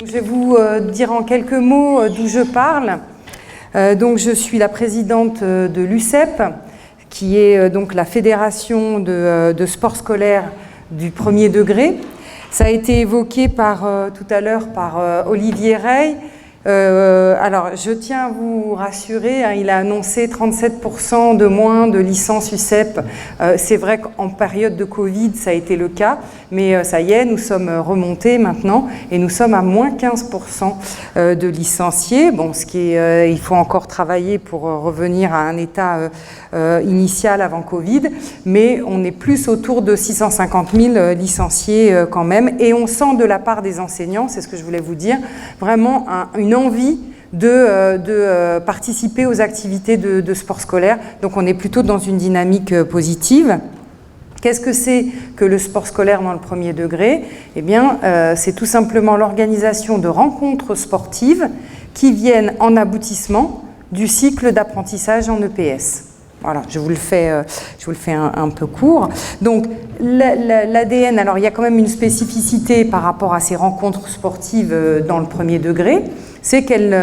Je vais vous dire en quelques mots d'où je parle. Donc, je suis la présidente de l'UCEP, qui est donc la fédération de sport scolaire du premier degré. Ça a été évoqué tout à l'heure par Olivier Rey. Alors, je tiens à vous rassurer, hein, il a annoncé 37% de moins de licences UCEP. C'est vrai qu'en période de Covid, ça a été le cas, mais ça y est, nous sommes remontés maintenant et nous sommes à moins 15% de licenciés. Bon, il faut encore travailler pour revenir à un état initial avant Covid, mais on est plus autour de 650 000 licenciés quand même, et on sent de la part des enseignants, c'est ce que je voulais vous dire, vraiment une envie de participer aux activités de sport scolaire. Donc on est plutôt dans une dynamique positive. Qu'est-ce que c'est que le sport scolaire dans le premier degré? Eh bien, c'est tout simplement l'organisation de rencontres sportives qui viennent en aboutissement du cycle d'apprentissage en EPS. Voilà, je vous le fais un peu court. Donc, l'ADN, alors il y a quand même une spécificité par rapport à ces rencontres sportives dans le premier degré, c'est qu'il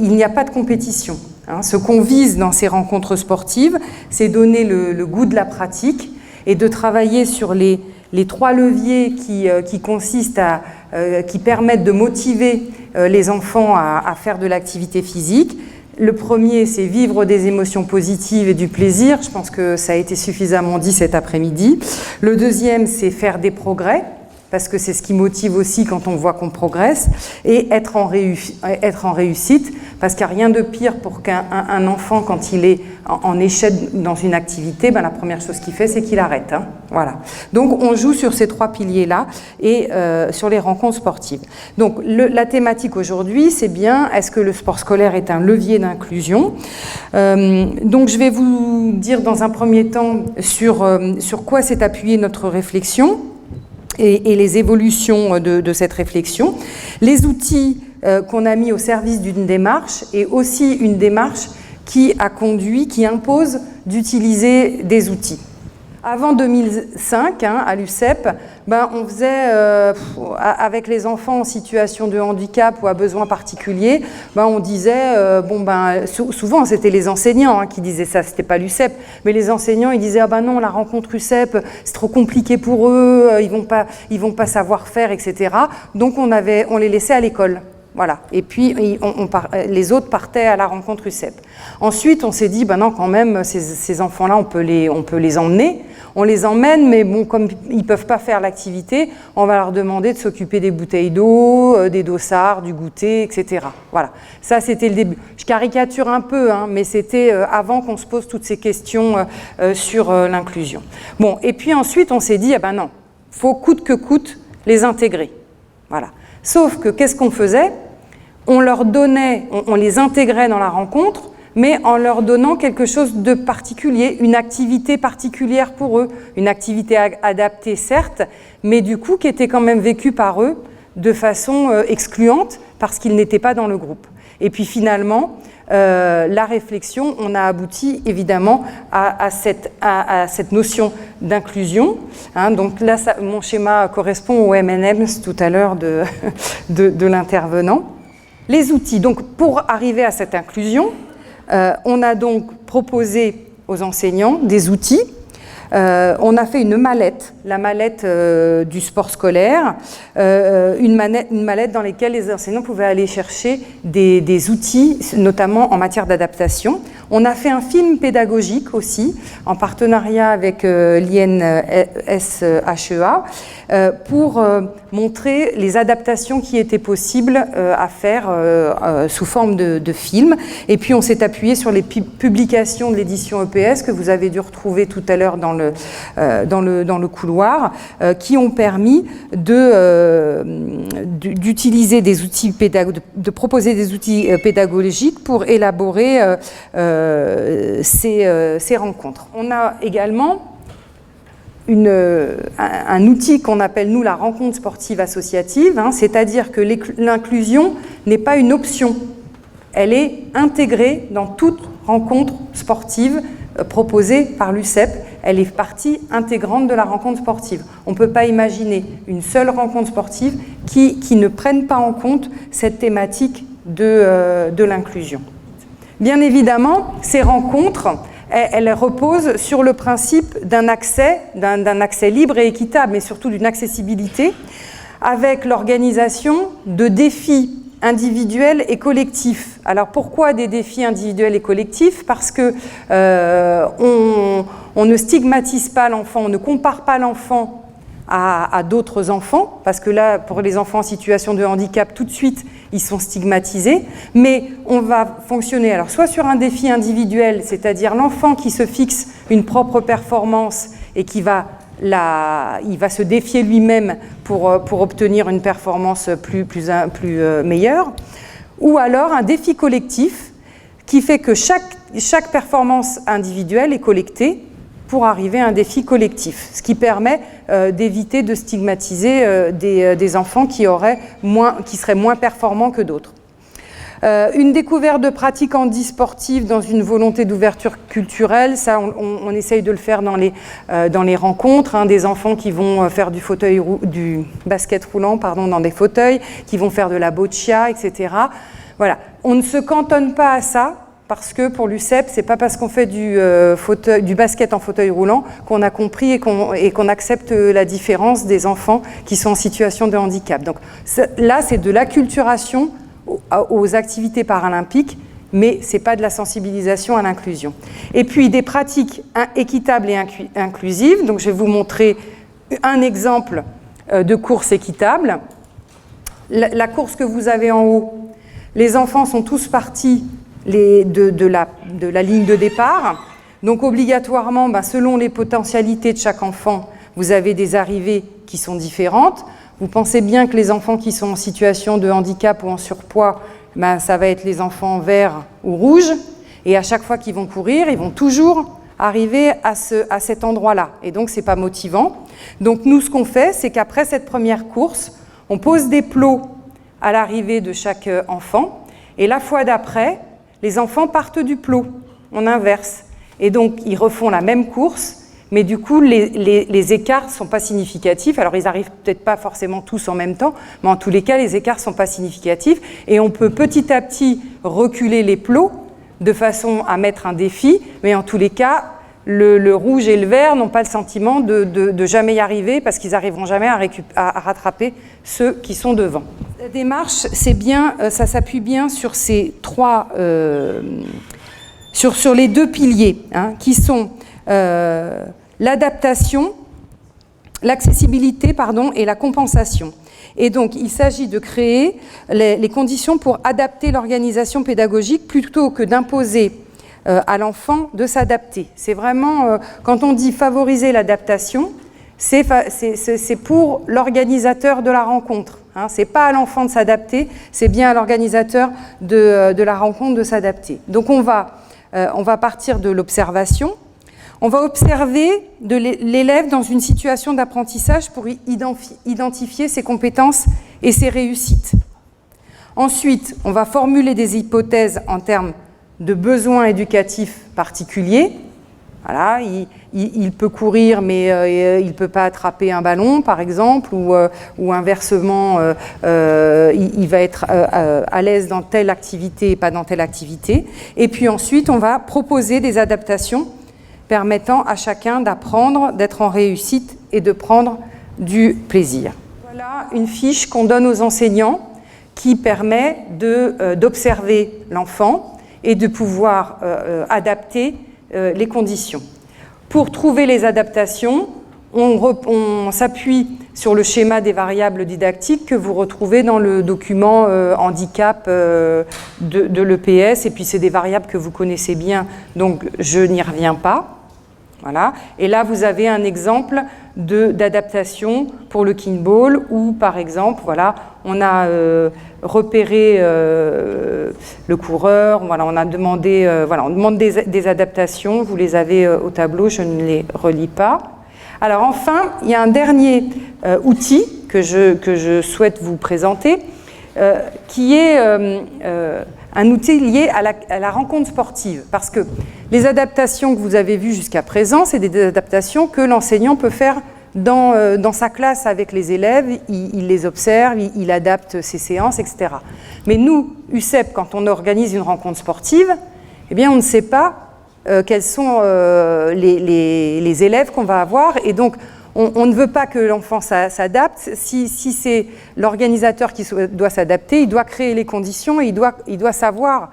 n'y a pas de compétition. Hein. Ce qu'on vise dans ces rencontres sportives, c'est donner le goût de la pratique et de travailler sur les trois leviers qui consistent qui permettent de motiver les enfants à faire de l'activité physique. Le premier, c'est vivre des émotions positives et du plaisir. Je pense que ça a été suffisamment dit cet après-midi. Le deuxième, c'est faire des progrès, parce que c'est ce qui motive aussi quand on voit qu'on progresse, et être en réussite, parce qu'il n'y a rien de pire pour qu'un enfant, quand il est en échec dans une activité, la première chose qu'il fait, c'est qu'il arrête. Hein. Voilà. Donc on joue sur ces trois piliers-là et sur les rencontres sportives. Donc la thématique aujourd'hui, c'est bien, est-ce que le sport scolaire est un levier d'inclusion? Donc je vais vous dire dans un premier temps sur quoi s'est appuyée notre réflexion et les évolutions de cette réflexion. Les outils qu'on a mis au service d'une démarche et aussi une démarche qui impose d'utiliser des outils. Avant 2005, à l'UCEP, on faisait, avec les enfants en situation de handicap ou à besoins particuliers, on disait, souvent c'était les enseignants qui disaient ça, c'était pas l'UCEP, mais les enseignants ils disaient, non, la rencontre UCEP, c'est trop compliqué pour eux, ils vont pas savoir faire, etc. Donc on les laissait à l'école. Voilà. Et puis, les autres partaient à la rencontre UCEP. Ensuite, on s'est dit, non, quand même, ces enfants-là, on peut les emmener. On les emmène, mais bon, comme ils ne peuvent pas faire l'activité, on va leur demander de s'occuper des bouteilles d'eau, des dossards, du goûter, etc. Voilà. Ça, c'était le début. Je caricature un peu, mais c'était avant qu'on se pose toutes ces questions sur l'inclusion. Bon, et puis ensuite, on s'est dit, non, il faut coûte que coûte les intégrer. Voilà. Sauf que, qu'est-ce qu'on faisait? On les intégrait dans la rencontre, mais en leur donnant quelque chose de particulier, une activité particulière pour eux, une activité adaptée certes, mais du coup qui était quand même vécue par eux de façon excluante parce qu'ils n'étaient pas dans le groupe. Et puis finalement, la réflexion, on a abouti évidemment à cette notion d'inclusion. Donc là, mon schéma correspond au M&M's tout à l'heure de l'intervenant. Les outils, donc pour arriver à cette inclusion, on a donc proposé aux enseignants des outils. On a fait une mallette, la mallette du sport scolaire, une mallette dans laquelle les enseignants pouvaient aller chercher des outils, notamment en matière d'adaptation. On a fait un film pédagogique aussi, en partenariat avec l'INSHEA, pour montrer les adaptations qui étaient possibles à faire sous forme de film. Et puis on s'est appuyé sur les publications de l'édition EPS que vous avez dû retrouver tout à l'heure dans le couloir, qui ont permis d'utiliser des outils de proposer des outils pédagogiques pour élaborer ces rencontres. On a également un outil qu'on appelle, nous, la rencontre sportive associative, c'est-à-dire que l'inclusion n'est pas une option, elle est intégrée dans toute rencontre sportive proposée par l'UCEP. Elle est partie intégrante de la rencontre sportive. On ne peut pas imaginer une seule rencontre sportive qui ne prenne pas en compte cette thématique de l'inclusion. Bien évidemment, ces rencontres, elles reposent sur le principe d'un accès libre et équitable, mais surtout d'une accessibilité, avec l'organisation de défis individuels et collectifs. Alors pourquoi des défis individuels et collectifs? Parce que on ne stigmatise pas l'enfant, on ne compare pas l'enfant à d'autres enfants, parce que là, pour les enfants en situation de handicap, tout de suite, ils sont stigmatisés, mais on va fonctionner alors soit sur un défi individuel, c'est-à-dire l'enfant qui se fixe une propre performance et qui va il va se défier lui-même pour obtenir une performance plus meilleure, ou alors un défi collectif qui fait que chaque performance individuelle est collectée pour arriver à un défi collectif, ce qui permet d'éviter de stigmatiser des enfants qui seraient moins performants que d'autres. Une découverte de pratiques handisportives dans une volonté d'ouverture culturelle, ça on essaye de le faire dans les rencontres, hein, des enfants qui vont faire du basket roulant dans des fauteuils, qui vont faire de la boccia, etc. Voilà, on ne se cantonne pas à ça, parce que pour l'UCEP, c'est pas parce qu'on fait du basket en fauteuil roulant qu'on a compris et qu'on accepte la différence des enfants qui sont en situation de handicap. Donc là, c'est de l'acculturation aux activités paralympiques, mais ce n'est pas de la sensibilisation à l'inclusion. Et puis des pratiques équitables et inclusives. Donc je vais vous montrer un exemple de course équitable. La course que vous avez en haut, les enfants sont tous partis de la ligne de départ. Donc obligatoirement, selon les potentialités de chaque enfant, vous avez des arrivées qui sont différentes. Vous pensez bien que les enfants qui sont en situation de handicap ou en surpoids, ça va être les enfants verts ou rouges. Et à chaque fois qu'ils vont courir, ils vont toujours arriver à cet endroit-là. Et donc, ce n'est pas motivant. Donc, nous, ce qu'on fait, c'est qu'après cette première course, on pose des plots à l'arrivée de chaque enfant. Et la fois d'après, les enfants partent du plot. On inverse. Et donc, ils refont la même course. Mais du coup, les écarts ne sont pas significatifs. Alors, ils n'arrivent peut-être pas forcément tous en même temps, mais en tous les cas, les écarts ne sont pas significatifs. Et on peut petit à petit reculer les plots de façon à mettre un défi, mais en tous les cas, le rouge et le vert n'ont pas le sentiment de jamais y arriver parce qu'ils n'arriveront jamais à rattraper ceux qui sont devant. La démarche, ça s'appuie bien sur ces trois... sur les deux piliers, hein, qui sont... l'adaptation, l'accessibilité, et la compensation. Et donc, il s'agit de créer les conditions pour adapter l'organisation pédagogique plutôt que d'imposer à l'enfant de s'adapter. C'est vraiment, quand on dit favoriser l'adaptation, c'est pour l'organisateur de la rencontre. Hein. Ce n'est pas à l'enfant de s'adapter, c'est bien à l'organisateur de la rencontre de s'adapter. Donc, on va partir de l'observation. On va observer l'élève dans une situation d'apprentissage pour identifier ses compétences et ses réussites. Ensuite, on va formuler des hypothèses en termes de besoins éducatifs particuliers. Voilà, il peut courir, mais il ne peut pas attraper un ballon, par exemple, ou inversement, il va être à l'aise dans telle activité et pas dans telle activité. Et puis ensuite, on va proposer des adaptations permettant à chacun d'apprendre, d'être en réussite et de prendre du plaisir. Voilà une fiche qu'on donne aux enseignants qui permet d'observer l'enfant et de pouvoir adapter les conditions. Pour trouver les adaptations, on s'appuie sur le schéma des variables didactiques que vous retrouvez dans le document handicap de l'EPS, et puis c'est des variables que vous connaissez bien, donc je n'y reviens pas. Voilà. Et là, vous avez un exemple d'adaptation pour le kinball où, par exemple, voilà, on a repéré le coureur, voilà, on a demandé, on demande des adaptations, vous les avez au tableau, je ne les relis pas. Alors enfin, il y a un dernier outil que je souhaite vous présenter, qui est un outil lié à la rencontre sportive. Parce que les adaptations que vous avez vues jusqu'à présent, c'est des adaptations que l'enseignant peut faire dans sa classe avec les élèves, il les observe, il adapte ses séances, etc. Mais nous, UCEP, quand on organise une rencontre sportive, eh bien, on ne sait pas quels sont les élèves qu'on va avoir, et donc on ne veut pas que l'enfant s'adapte. Si c'est l'organisateur qui doit s'adapter, il doit créer les conditions et il doit savoir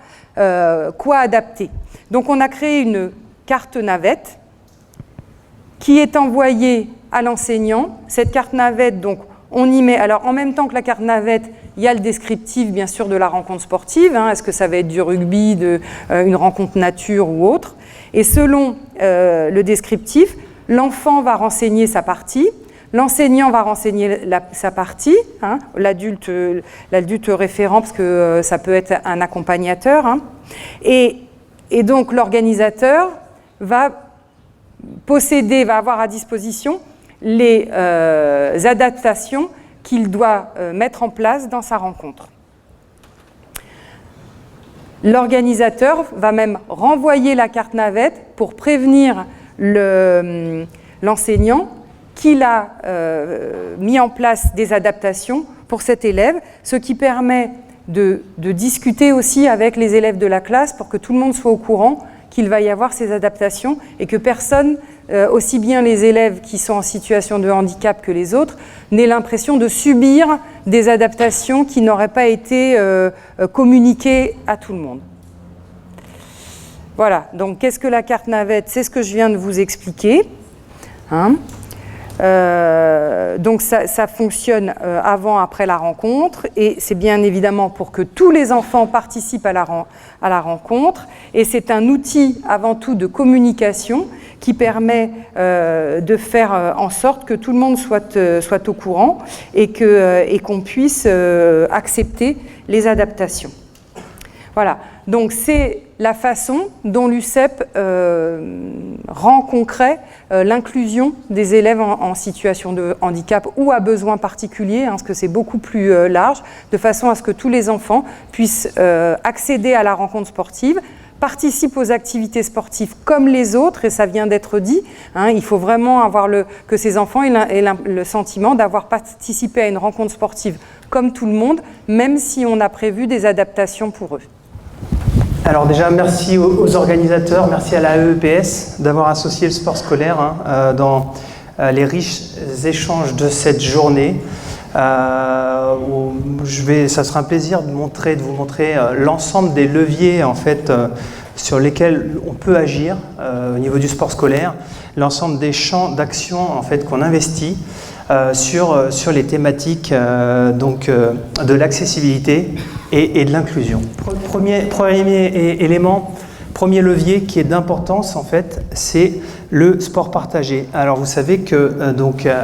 quoi adapter. Donc on a créé une carte navette qui est envoyée à l'enseignant. Cette carte navette, donc, on y met, alors en même temps que la carte navette, il y a le descriptif, bien sûr, de la rencontre sportive. Est-ce que ça va être du rugby, une rencontre nature ou autre? Et selon le descriptif, l'enfant va renseigner sa partie, l'enseignant va renseigner sa partie, l'adulte référent, parce que ça peut être un accompagnateur. Et donc l'organisateur va avoir à disposition les adaptations qu'il doit mettre en place dans sa rencontre. L'organisateur va même renvoyer la carte navette pour prévenir l'enseignant qu'il a mis en place des adaptations pour cet élève, ce qui permet de discuter aussi avec les élèves de la classe pour que tout le monde soit au courant qu'il va y avoir ces adaptations et que personne, aussi bien les élèves qui sont en situation de handicap que les autres, n'ait l'impression de subir des adaptations qui n'auraient pas été communiquées à tout le monde. Voilà, donc qu'est-ce que la carte navette? C'est ce que je viens de vous expliquer. Donc ça fonctionne avant, après la rencontre, et c'est bien évidemment pour que tous les enfants participent à la rencontre, et c'est un outil avant tout de communication qui permet de faire en sorte que tout le monde soit au courant et qu'on puisse accepter les adaptations. Voilà, donc c'est la façon dont l'UCEP rend concret l'inclusion des élèves en situation de handicap ou à besoins particuliers, parce que c'est beaucoup plus large, de façon à ce que tous les enfants puissent accéder à la rencontre sportive, participent aux activités sportives comme les autres, et ça vient d'être dit, il faut vraiment avoir que ces enfants aient le sentiment d'avoir participé à une rencontre sportive comme tout le monde, même si on a prévu des adaptations pour eux. Alors déjà, merci aux organisateurs, merci à la AEPS d'avoir associé le sport scolaire dans les riches échanges de cette journée. Ça sera un plaisir de vous montrer l'ensemble des leviers en fait, sur lesquels on peut agir au niveau du sport scolaire, l'ensemble des champs d'action en fait, qu'on investit sur les thématiques de l'accessibilité et de l'inclusion. Premier élément, premier levier qui est d'importance en fait, c'est le sport partagé. Alors vous savez que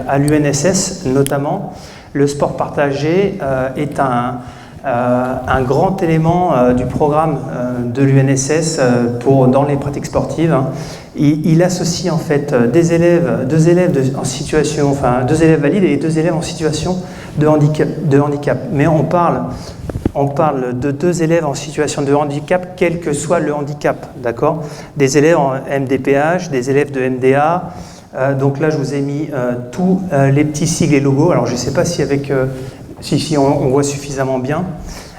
à l'UNSS notamment, le sport partagé est un grand élément du programme de l'UNSS dans les pratiques sportives. Il associe en fait deux élèves valides et 2 élèves en situation de handicap. Mais on parle de 2 élèves en situation de handicap, quel que soit le handicap, d'accord? Des élèves en MDPH, des élèves de MDA. Donc là, je vous ai mis tous les petits sigles et logos. Alors, je ne sais pas si on voit suffisamment bien.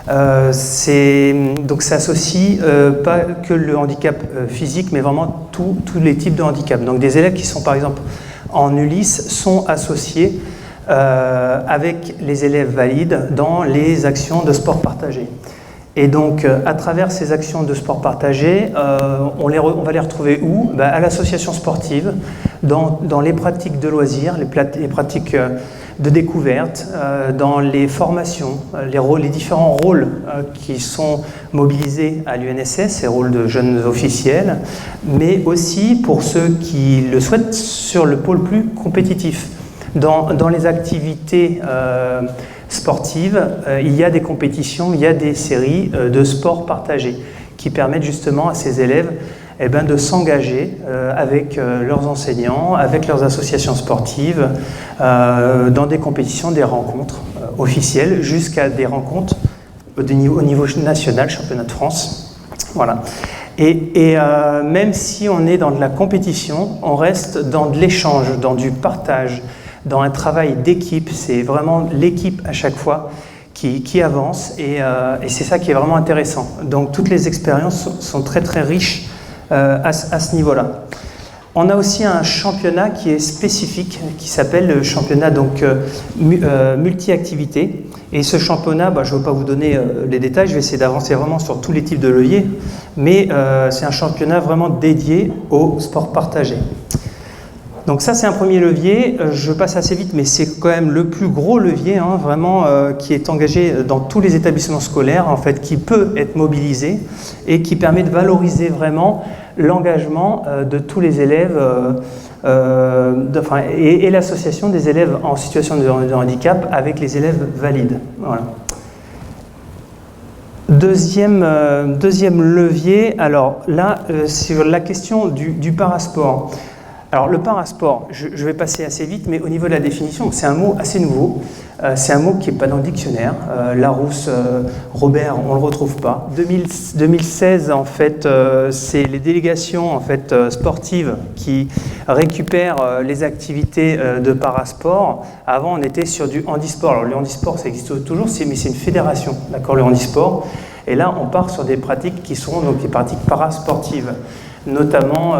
Donc, ça associe pas que le handicap physique, mais vraiment tous les types de handicap. Donc, des élèves qui sont, par exemple, en Ulysse sont associés avec les élèves valides dans les actions de sport partagé. Et donc, à travers ces actions de sport partagé, on va les retrouver où? À l'association sportive, dans les pratiques de loisirs, les pratiques de découverte, dans les formations, les différents rôles qui sont mobilisés à l'UNSS, les rôles de jeunes officiels, mais aussi pour ceux qui le souhaitent sur le pôle plus compétitif. Dans les activités sportives, il y a des compétitions, il y a des séries de sports partagés qui permettent justement à ces élèves de s'engager avec leurs enseignants, avec leurs associations sportives, dans des compétitions, des rencontres officielles, jusqu'à des rencontres au niveau national, championnat de France. Voilà. Et même si on est dans de la compétition, on reste dans de l'échange, dans du partage, dans un travail d'équipe. C'est vraiment l'équipe à chaque fois qui avance et c'est ça qui est vraiment intéressant. Donc toutes les expériences sont très très riches à ce niveau-là. On a aussi un championnat qui est spécifique, qui s'appelle le championnat multi-activité. Et ce championnat, je ne vais pas vous donner les détails, je vais essayer d'avancer vraiment sur tous les types de leviers, mais c'est un championnat vraiment dédié au sport partagé. Donc ça, c'est un premier levier. Je passe assez vite, mais c'est quand même le plus gros levier, vraiment, qui est engagé dans tous les établissements scolaires, en fait, qui peut être mobilisé et qui permet de valoriser vraiment l'engagement de tous les élèves et l'association des élèves en situation de handicap avec les élèves valides. Voilà. Deuxième levier, alors là, sur la question du parasport. Alors le parasport, je vais passer assez vite, mais au niveau de la définition, c'est un mot assez nouveau. C'est un mot qui n'est pas dans le dictionnaire. Larousse, Robert, on ne le retrouve pas. 2016, en fait, c'est les délégations sportives qui récupèrent les activités de parasport. Avant, on était sur du handisport. Alors le handisport, ça existe toujours, mais c'est une fédération, d'accord, le handisport. Et là, on part sur des pratiques qui seront donc des pratiques parasportives, notamment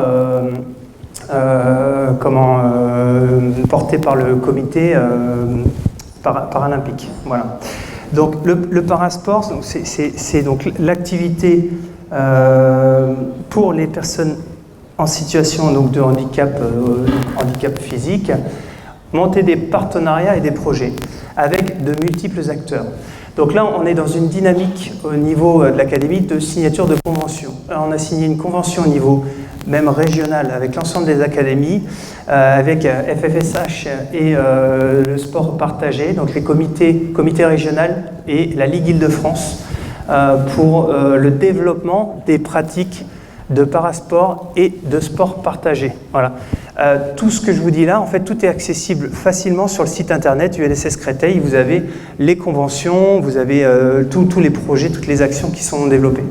portées par le comité paralympique. Voilà. Donc le parasport, c'est donc l'activité pour les personnes en situation donc, de handicap physique, monter des partenariats et des projets avec de multiples acteurs. Donc là, on est dans une dynamique au niveau de l'académie de signature de convention. Alors, on a signé une convention au niveau même régional avec l'ensemble des académies, avec FFSH et le sport partagé, donc les comités régionaux et la Ligue Île-de-France pour le développement des pratiques de parasport et de sport partagé. Voilà. Tout ce que je vous dis là, en fait, tout est accessible facilement sur le site internet ULSS Créteil. Vous avez les conventions, vous avez tous les projets, toutes les actions qui sont développées.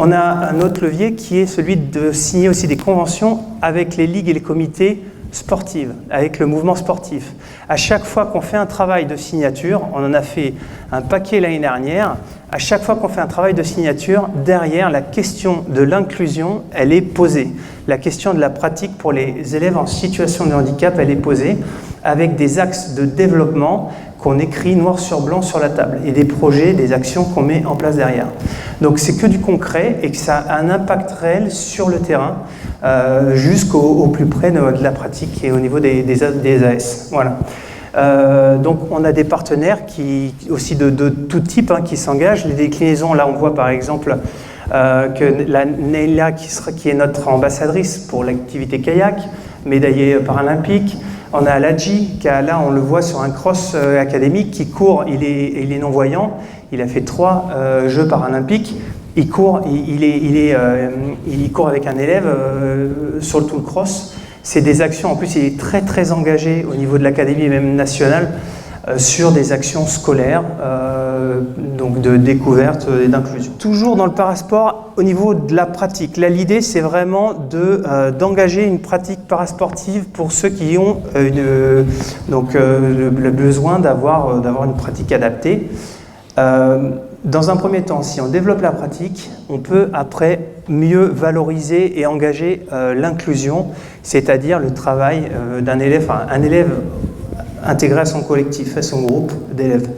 On a un autre levier qui est celui de signer aussi des conventions avec les ligues et les comités sportifs, avec le mouvement sportif. À chaque fois qu'on fait un travail de signature, on en a fait un paquet l'année dernière, à chaque fois qu'on fait un travail de signature, derrière, la question de l'inclusion, elle est posée. La question de la pratique pour les élèves en situation de handicap, elle est posée avec des axes de développement qu'on écrit noir sur blanc sur la table et des projets, des actions qu'on met en place derrière. Donc c'est que du concret et que ça a un impact réel sur le terrain jusqu'au plus près de la pratique et au niveau des AS. Voilà. Donc on a des partenaires aussi de tout type qui s'engagent. Les déclinaisons, là on voit par exemple que la Neila qui est notre ambassadrice pour l'activité kayak, médaillée paralympique. On a Aladji, qui là on le voit sur un cross académique, qui court, il est non-voyant, il a fait 3 Jeux paralympiques, il court avec un élève sur tout le cross. C'est des actions, en plus il est très très engagé au niveau de l'académie et même nationale sur des actions scolaires, donc de découverte et d'inclusion. Toujours dans le parasport, au niveau de la pratique, là l'idée c'est vraiment d'engager une pratique parasportive pour ceux qui ont le besoin d'avoir une pratique adaptée. Dans un premier temps, si on développe la pratique, on peut après mieux valoriser et engager l'inclusion, c'est-à-dire le travail d'un élève, un élève intégré à son collectif, à son groupe d'élèves.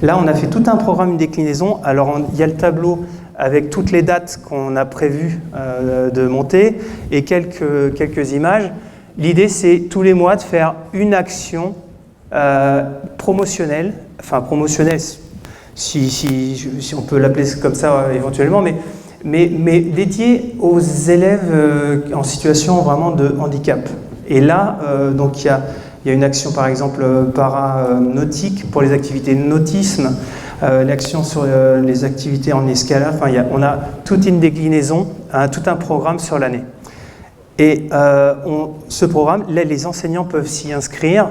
Là, on a fait tout un programme de déclinaison. Alors, il y a le tableau avec toutes les dates qu'on a prévu de monter et quelques images. L'idée, c'est tous les mois de faire une action promotionnelle, si on peut l'appeler comme ça éventuellement, mais dédiée aux élèves en situation vraiment de handicap. Et là, donc il y a une action par exemple para-nautique pour les activités de nautisme, l'action sur les activités en escalade, on a toute une déclinaison, tout un programme sur l'année. Et ce programme, là, les enseignants peuvent s'y inscrire,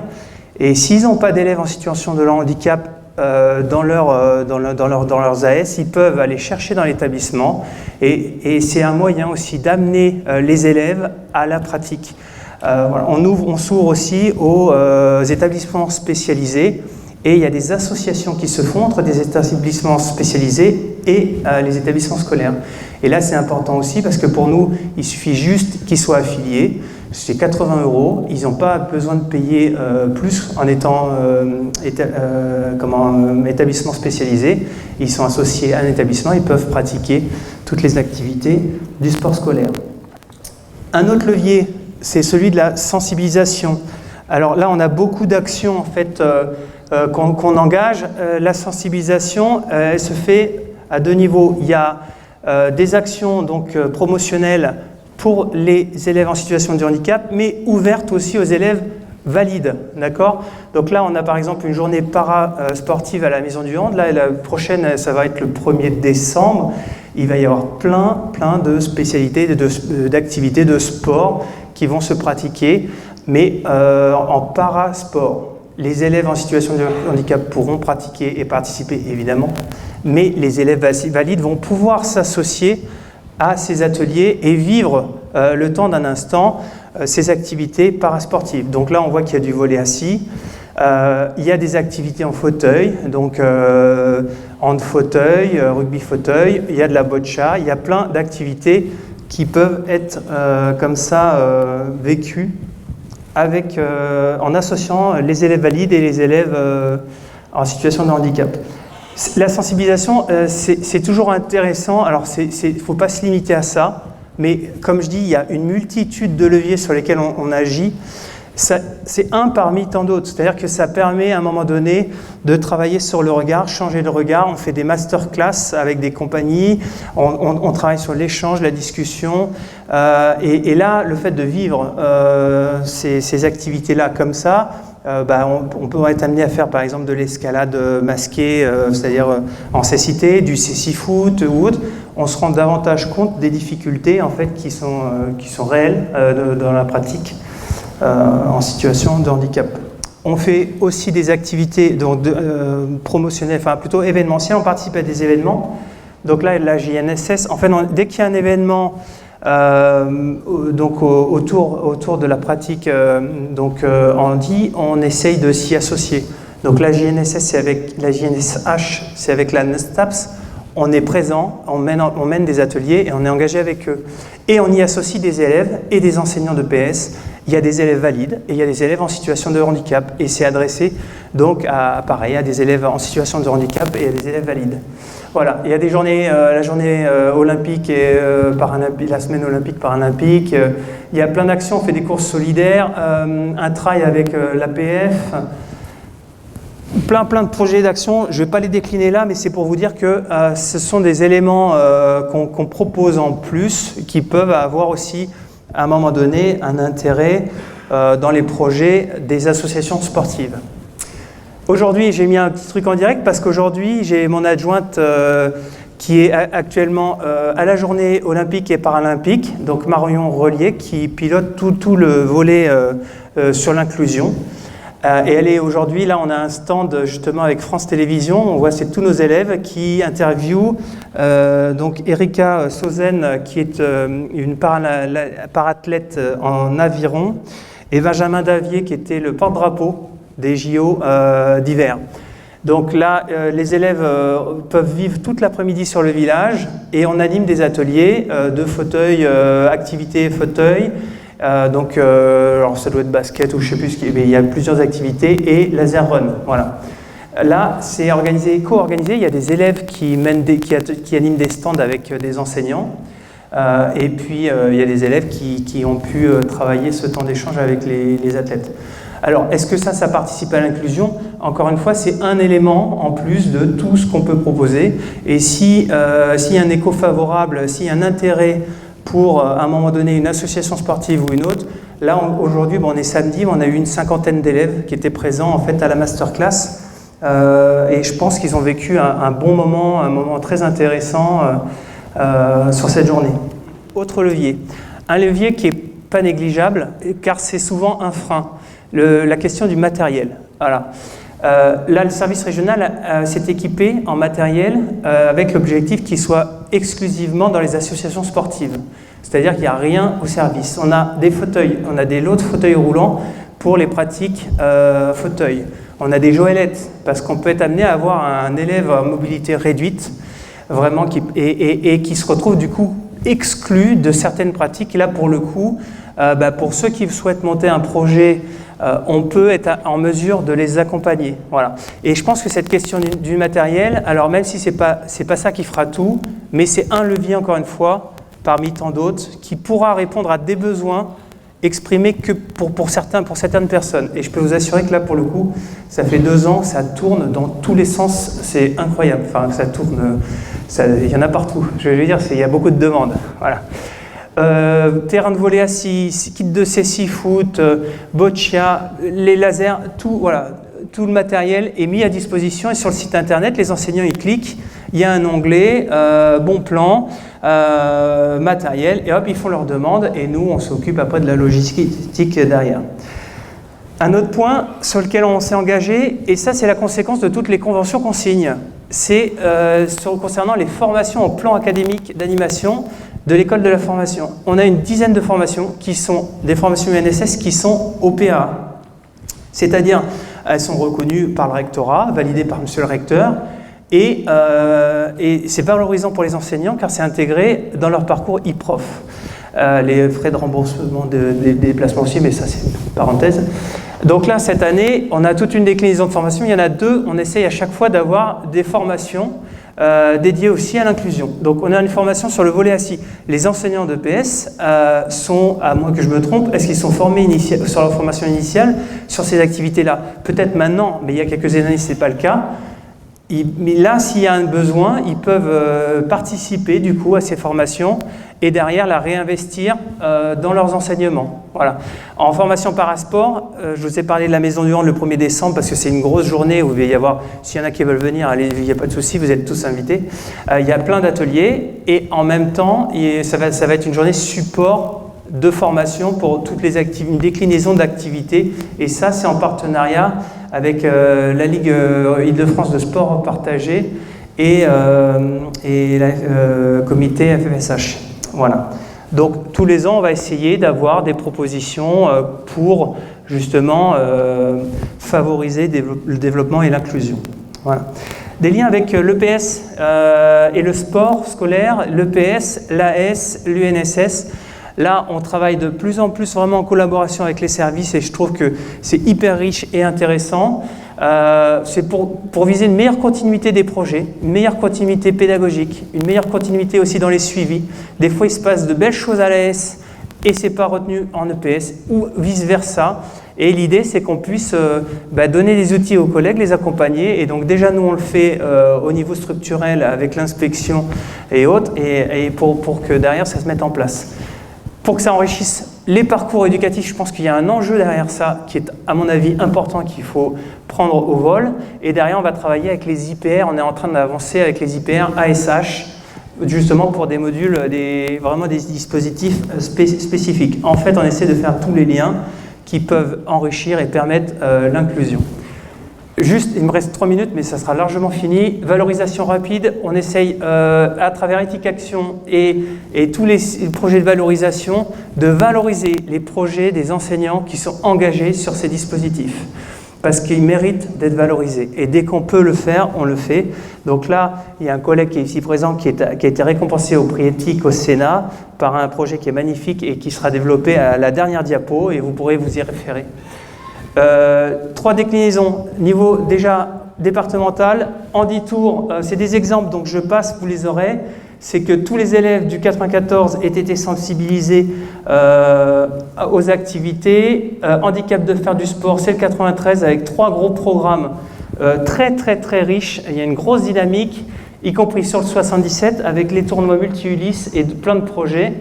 et s'ils n'ont pas d'élèves en situation de handicap dans leurs AS, ils peuvent aller chercher dans l'établissement et c'est un moyen aussi d'amener les élèves à la pratique. Voilà, on s'ouvre aussi aux établissements spécialisés et il y a des associations qui se font entre des établissements spécialisés et les établissements scolaires. Et là, c'est important aussi parce que pour nous, il suffit juste qu'ils soient affiliés. C'est 80 €, ils n'ont pas besoin de payer plus en étant établissement spécialisé. Ils sont associés à un établissement, ils peuvent pratiquer toutes les activités du sport scolaire. Un autre levier, c'est celui de la sensibilisation. Alors là, on a beaucoup d'actions en fait qu'on engage. La sensibilisation, elle se fait à deux niveaux. Il y a des actions donc promotionnelles pour les élèves en situation de handicap, mais ouvertes aussi aux élèves valides, d'accord? Donc là, on a par exemple une journée para-sportive à la Maison du Hand. Là, la prochaine, ça va être le 1er décembre. Il va y avoir plein de spécialités, d'activités de sport qui vont se pratiquer, mais en parasport. Les élèves en situation de handicap pourront pratiquer et participer, évidemment, mais les élèves valides vont pouvoir s'associer à ces ateliers et vivre le temps d'un instant ces activités parasportives. Donc là, on voit qu'il y a du volley assis, il y a des activités en fauteuil, donc hand fauteuil, rugby fauteuil, il y a de la boccia, il y a plein d'activités qui peuvent être comme ça vécues avec, en associant les élèves valides et les élèves en situation de handicap. La sensibilisation, c'est toujours intéressant. Alors, il ne faut pas se limiter à ça, mais comme je dis, il y a une multitude de leviers sur lesquels on agit. C'est un parmi tant d'autres, c'est-à-dire que ça permet à un moment donné de travailler sur le regard, changer de regard. On fait des masterclass avec des compagnies, on travaille sur l'échange, la discussion. Et là, le fait de vivre ces activités-là comme ça, on peut être amené à faire par exemple de l'escalade masquée, c'est-à-dire en cécité, du cécifoot ou autre. On se rend davantage compte des difficultés en fait, qui sont réelles dans la pratique en situation de handicap. On fait aussi des activités promotionnelles, enfin plutôt événementielles, on participe à des événements. Donc là, la JNSS, en fait, dès qu'il y a un événement donc autour de la pratique handi, on essaye de s'y associer. Donc la JNSS, c'est avec la JNSH, c'est avec la NSTAPS. On est présent, on mène des ateliers et on est engagé avec eux. Et on y associe des élèves et des enseignants de PS. Il y a des élèves valides et il y a des élèves en situation de handicap. Et c'est adressé donc à des élèves en situation de handicap et à des élèves valides. Voilà, il y a des journées, la journée olympique et la semaine olympique paralympique. Il y a plein d'actions, on fait des courses solidaires, un trail avec l'APF. Plein de projets d'action, je ne vais pas les décliner là, mais c'est pour vous dire que ce sont des éléments qu'on propose en plus, qui peuvent avoir aussi, à un moment donné, un intérêt dans les projets des associations sportives. Aujourd'hui, j'ai mis un petit truc en direct parce qu'aujourd'hui, j'ai mon adjointe qui est actuellement à la journée olympique et paralympique, donc Marion Relier, qui pilote tout le volet sur l'inclusion. Et elle est aujourd'hui, là on a un stand justement avec France Télévisions, on voit c'est tous nos élèves qui interviewent donc Erika Sauzen qui est une parathlète en aviron et Benjamin Davier qui était le porte-drapeau des JO d'hiver. Donc là les élèves peuvent vivre toute l'après-midi sur le village et on anime des ateliers de fauteuil, activités fauteuil. Alors ça doit être basket ou je sais plus, mais il y a plusieurs activités et laser run, voilà. Là, c'est co-organisé, il y a des élèves qui animent des stands avec des enseignants et puis il y a des élèves qui ont pu travailler ce temps d'échange avec les athlètes. Alors, est-ce que ça participe à l'inclusion? Encore une fois, c'est un élément en plus de tout ce qu'on peut proposer et s'il y a un écho favorable, s'il y a un intérêt pour, à un moment donné, une association sportive ou une autre. Là, aujourd'hui, on est samedi, on a eu une 50aine d'élèves qui étaient présents en fait, à la masterclass. Et je pense qu'ils ont vécu un bon moment, un moment très intéressant sur cette journée. Autre levier. Un levier qui n'est pas négligeable, car c'est souvent un frein. La question du matériel. Voilà. Là, le service régional s'est équipé en matériel avec l'objectif qu'il soit exclusivement dans les associations sportives. C'est-à-dire qu'il n'y a rien au service. On a des fauteuils, on a des lots de fauteuils roulants pour les pratiques fauteuils. On a des joëlettes, parce qu'on peut être amené à avoir un élève à mobilité réduite, vraiment, et qui se retrouve du coup exclu de certaines pratiques. Et là, pour le coup, pour ceux qui souhaitent monter un projet, on peut être en mesure de les accompagner. Voilà. Et je pense que cette question du matériel, alors même si c'est pas ça qui fera tout, mais c'est un levier, encore une fois, parmi tant d'autres, qui pourra répondre à des besoins exprimés que pour certaines personnes. Et je peux vous assurer que là, pour le coup, ça fait 2 ans, ça tourne dans tous les sens, c'est incroyable. Enfin, ça tourne, il y en a partout. Je veux dire, il y a beaucoup de demandes. Voilà. Terrain de volley assis, kit de CC foot, boccia, les lasers, tout, voilà, tout le matériel est mis à disposition. Et sur le site internet, les enseignants ils cliquent, il y a un onglet, bon plan, matériel, et hop, ils font leur demande, et nous, on s'occupe après de la logistique derrière. Un autre point sur lequel on s'est engagé, et ça c'est la conséquence de toutes les conventions qu'on signe, c'est concernant les formations au plan académique d'animation de l'école de la formation. On a une dizaine de formations qui sont des formations UNSS qui sont OPA, c'est-à-dire elles sont reconnues par le rectorat, validées par monsieur le recteur, et c'est valorisant pour les enseignants car c'est intégré dans leur parcours e-prof. Les frais de remboursement des déplacements aussi, mais ça c'est une parenthèse. Donc là, cette année, on a toute une déclinaison de formation. Il y en a 2. On essaye à chaque fois d'avoir des formations dédiées aussi à l'inclusion. Donc on a une formation sur le volet assis. Les enseignants d'EPS sont, à moins que je me trompe, est-ce qu'ils sont formés sur leur formation initiale sur ces activités-là? Peut-être maintenant, mais il y a quelques années, ce n'est pas le cas. Mais là, s'il y a un besoin, ils peuvent participer du coup à ces formations et derrière la réinvestir dans leurs enseignements. Voilà. En formation parasport, je vous ai parlé de la Maison du Hand le 1er décembre parce que c'est une grosse journée où il va y avoir, s'il y en a qui veulent venir, allez, il n'y a pas de souci, vous êtes tous invités. Il y a plein d'ateliers et en même temps, ça va être une journée support de formation pour toutes les activités, une déclinaison d'activités, et ça c'est en partenariat avec la Ligue Île-de-France de sport partagé et le comité FFSH. Voilà. Donc tous les ans on va essayer d'avoir des propositions pour justement favoriser le développement et l'inclusion. Voilà. Des liens avec l'EPS et le sport scolaire, l'EPS, l'AS, l'UNSS. Là, on travaille de plus en plus vraiment en collaboration avec les services et je trouve que c'est hyper riche et intéressant. C'est pour viser une meilleure continuité des projets, une meilleure continuité pédagogique, une meilleure continuité aussi dans les suivis. Des fois, il se passe de belles choses à l'AS et ce n'est pas retenu en EPS ou vice-versa. Et l'idée, c'est qu'on puisse donner des outils aux collègues, les accompagner. Et donc déjà, nous, on le fait au niveau structurel avec l'inspection et autres, et pour que derrière, ça se mette en place. Pour que ça enrichisse les parcours éducatifs, je pense qu'il y a un enjeu derrière ça qui est, à mon avis, important, qu'il faut prendre au vol. Et derrière, on va travailler avec les IPR. On est en train d'avancer avec les IPR ASH, justement pour des modules, vraiment des dispositifs spécifiques. En fait, on essaie de faire tous les liens qui peuvent enrichir et permettre l'inclusion. Juste, il me reste 3 minutes, mais ça sera largement fini. Valorisation rapide, on essaye à travers Éthique Action et tous les projets de valorisation, de valoriser les projets des enseignants qui sont engagés sur ces dispositifs. Parce qu'ils méritent d'être valorisés. Et dès qu'on peut le faire, on le fait. Donc là, il y a un collègue qui est ici présent qui a été récompensé au prix éthique au Sénat par un projet qui est magnifique et qui sera développé à la dernière diapo et vous pourrez vous y référer. 3 déclinaisons, niveau déjà départemental, en 10 tours, c'est des exemples, donc je passe, vous les aurez. C'est que tous les élèves du 94 aient été sensibilisés aux activités. Handicap de faire du sport, c'est le 93, avec 3 gros programmes très riches. Il y a une grosse dynamique, y compris sur le 77, avec les tournois multi-Ulysse et plein de projets.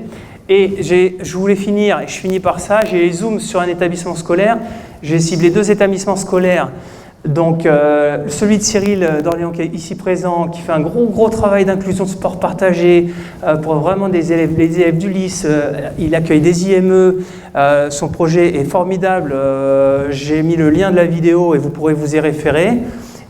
Et je voulais finir, et je finis par ça, j'ai les zooms sur un établissement scolaire. J'ai ciblé 2 établissements scolaires Donc, celui de Cyril d'Orléans qui est ici présent, qui fait un gros travail d'inclusion de sport partagé pour vraiment les élèves d'Ulysse. Il accueille des IME. Son projet est formidable. J'ai mis le lien de la vidéo et vous pourrez vous y référer.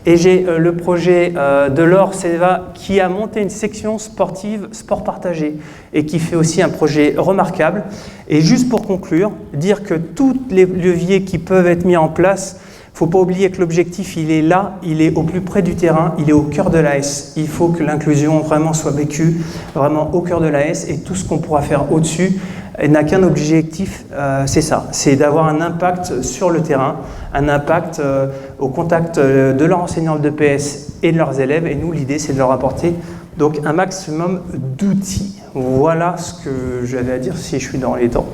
Et j'ai le projet de Laure Selva qui a monté une section sportive, sport partagé, et qui fait aussi un projet remarquable. Et juste pour conclure, dire que tous les leviers qui peuvent être mis en place, il ne faut pas oublier que l'objectif, il est là, il est au plus près du terrain, il est au cœur de l'AS. Il faut que l'inclusion vraiment soit vécue vraiment au cœur de l'AS, et tout ce qu'on pourra faire au-dessus n'a qu'un objectif, c'est ça, c'est d'avoir un impact sur le terrain, un impact au contact de leurs enseignants de PS et de leurs élèves. Et nous, l'idée, c'est de leur apporter donc un maximum d'outils. Voilà ce que j'avais à dire si je suis dans les temps.